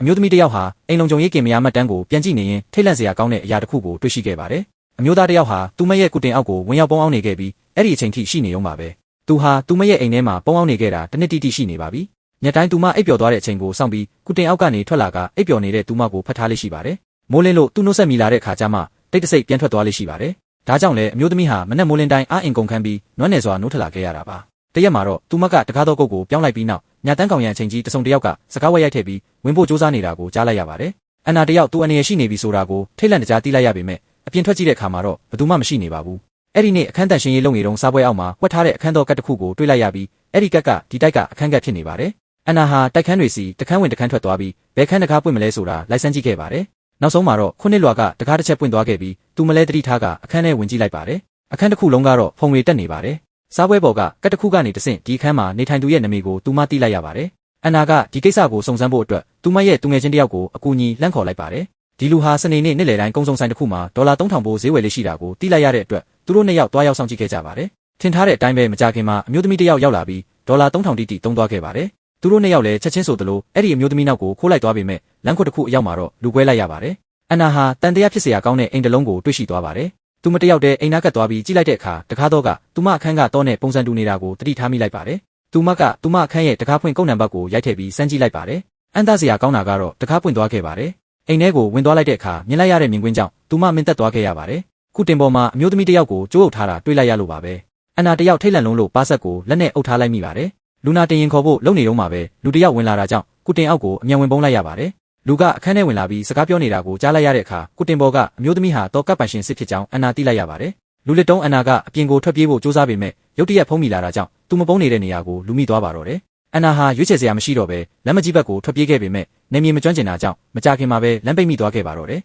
မျိုးသမီးတစ်ယောက်ဟာအိမ်လုံခြုံရေးကင်မရာမှတ်တမ်းကိုပြန်ကြည့်နေရင်ထိတ်လန့်စရာကောင်းတဲ့အရာတစ်ခုကိုတွေ့ရှိခဲ့ပါတယ်။အမျိုးသားတစ်ယောက်ဟာသူမရဲ့ကုတင်အောက်ကိုဝင်ရောက်ပုန်းအောင်နေခဲ့ပြီးအဲ့ဒီအချိန်ထိရှိနေုံပါပဲ။သူဟာသူမရဲ့အိမ်ထဲမှာပုန်းအောင်နေခဲ့တာတစ်နှစ်တိတိရှိနေပါပြီ။ညတိုင်းသူမအိပ်ပျော်သွားတဲ့အချိန်ကိုစောင့်ပြီးကုတင်အောက်ကနေထွက်လာကအိပ်ပျော်နေတဲ့သူမကိုဖတ်ထားလေးရှိပါတယ်။မိုးလင်းလို့သူ့နှုတ်ဆက်မိလာတဲ့ခါကျမှတိတ်တဆိတ်ပြန်ထွက်သွားလေးရှိပါတယ်။ဒါကြောင့်လည်းအမျိုးသမီးဟာမနက်မိုးလင်းတိုင်းအားအင်ကုန်ခန်းပြီးနွမ်းနယ်စွာနိုးထလာခဲ့ရတာပါ။တရက်မှာတော့သူမကတကားသောကုတ်ကိုပြောင်းလိုက်ပြီးနောက်ညတန်းကောင်ရံအချိန်ကြီးတစုံတစ်ယောက်ကစကားဝက်ရိုက်ထည့်ပြီးဝင်ဖို့စူးစမ်းနေတာကိုကြားလိုက်ရပါတယ်။အန်နာတယောက်သူ့အနေနဲ့ရှိနေပြီဆိုတာကိုထိတ်လန့်တကြားသိလိုက်ရပေမဲ့အပြင်ထွက်ကြည့်တဲ့အခါမှာတော့ဘယ်သူမှမရှိနေပါဘူး။အဲ့ဒီနေ့အခန်းတန်ရှင်ရေးလုပ်နေတုန်းစားပွဲအောက်မှာကွက်ထားတဲ့အခန်းတော်ကတ်တစ်ခုကိုတွေ့လိုက်ရပြီးအဲ့ဒီကတ်ကဒီတိုက်ကအခန်းကတ်ဖြစ်နေပါတယ်။အန်နာဟာတိုက်ခန်းတွေစီတခန်းဝင်တခန်းထွက်သွားပြီးဘယ်ခန်းတကားပွင့်မလဲဆိုတာလိုက်စမ်းကြည့်ခဲ့ပါတယ်။နောက်ဆုံးမှာတော့ခုနှစ်လွာကတကားတစ်ချက်ပွင့်သွားခဲ့ပြီးသူမလဲတတိထားကအခန်းထဲဝင်ကြည့်လိုက်ပါတယ်။အခန်းတစ်ခုလုံးကတော့ဖုံတွေတက်နေပါတယ်။စားပွဲပေါ်ကကတ်တစ်ခုကနေတဆင့်ဒီအခန်းမှာနေထိုင်သူရဲ့နာမည်ကိုသူမသိလိုက်ရပါတယ်။အန်နာကဒီကိစ္စကိုစုံစမ်းဖို့အတွက်သူမရဲ့သူငယ်ချင်းတစ်ယောက်ကိုအကူအညီလှမ်းခေါ်လိုက်ပါတယ်။ဒီလူဟာစနေနေ့နေ့လယ်တိုင်းကုန်းစုံဆိုင်တစ်ခုမှာဒေါ်လာ3000ပိုးဈေးဝယ်လေးရှိတာကိုသိလိုက်ရတဲ့အတွက်သူတို့နှစ်ယောက်တွားရောက်ဆောင်ကြည့်ခဲ့ကြပါတယ်။ထင်ထားတဲ့အတိုင်းပဲမကြခင်မှာအမျိုးသမီးတစ်ယောက်ရောက်လာပြီးဒေါ်လာ3000တိတိသုံးသွားခဲ့ပါတယ်။သူတို့နှစ်ယောက်လည်းချက်ချင်းဆိုသလိုအဲ့ဒီအမျိုးသမီးနောက်ကိုခိုးလိုက်သွားပေမဲ့လမ်းခွတစ်ခုအရောက်မှာတော့လူကွဲလိုက်ရပါတယ်။အန်နာဟာတန်တရားဖြစ်เสียကောင်းတဲ့အိမ်တစ်လုံးကိုတွေ့ရှိသွားပါတယ်။သူမတယောက်တည်းအိမ်နာကပ်သွားပြီးကြည့်လိုက်တဲ့အခါတကားတော့ကသူမအခန်းကတော့နဲ့ပုံစံတူနေတာကိုသတိထားမိလိုက်ပါတယ်။သူမအခန်းရဲ့တကားဖွင့်ကုန်းနံပါတ်ကိုရိုက်ထည့်ပြီးစမ်းကြည့်လိုက်ပါတယ်။အန်သားစရာကောင်းတာကတော့တကားပွင့်သွားခဲ့ပါတယ်။အိမ်ထဲကိုဝင်သွားလိုက်တဲ့အခါမြင်လိုက်ရတဲ့မြင်ကွင်းကြောင့်သူမမင်းသက်သွားခဲ့ရပါတယ်။ခုတင်ပေါ်မှာအမျိုးသမီးတစ်ယောက်ကိုကြိုးအုပ်ထားတာတွေ့လိုက်ရလို့ပါပဲ။အန်နာတစ်ယောက်ထိတ်လန့်လုံးလို့ပါဆက်ကိုလက်နဲ့အုပ်ထားလိုက်မိပါတယ်။လူနာတင်ရင်ခေါ်ဖို့လုပ်နေတော့မှပဲလူတစ်ယောက်ဝင်လာတာကြောင့်ကုတင်အောက်ကိုအမြန်ဝင်ပုံးလိုက်ရပါတယ်။လူကအခန်းထဲဝင်လာပြီးစကားပြောနေတာကိုကြားလိုက်ရတဲ့အခါကုတင်ပေါ်ကအမျိုးသမီးဟာတော့ကပ်ပန်ရှင်စစ်ဖြစ်ကြောင်းအန်နာသိလိုက်ရပါတယ်။လူလက်တုံးအန်နာကအပြင်ကိုထွက်ပြေးဖို့ကြိုးစားပေမဲ့ရုတ်တရက်ဖုံးမိလာတာကြောင့်သူမပုံးနေတဲ့နေရာကိုလူမိသွားပါတော့တယ်။အန်နာဟာရွေးချယ်စရာမရှိတော့ပဲလမ်းမကြီးဘက်ကိုထွက်ပြေးခဲ့ပေမဲ့နေမြေမကျွမ်းကျင်တာကြောင့်မကြခင်မှာပဲလမ်းပိတ်မိသွားခဲ့ပါတော့တယ်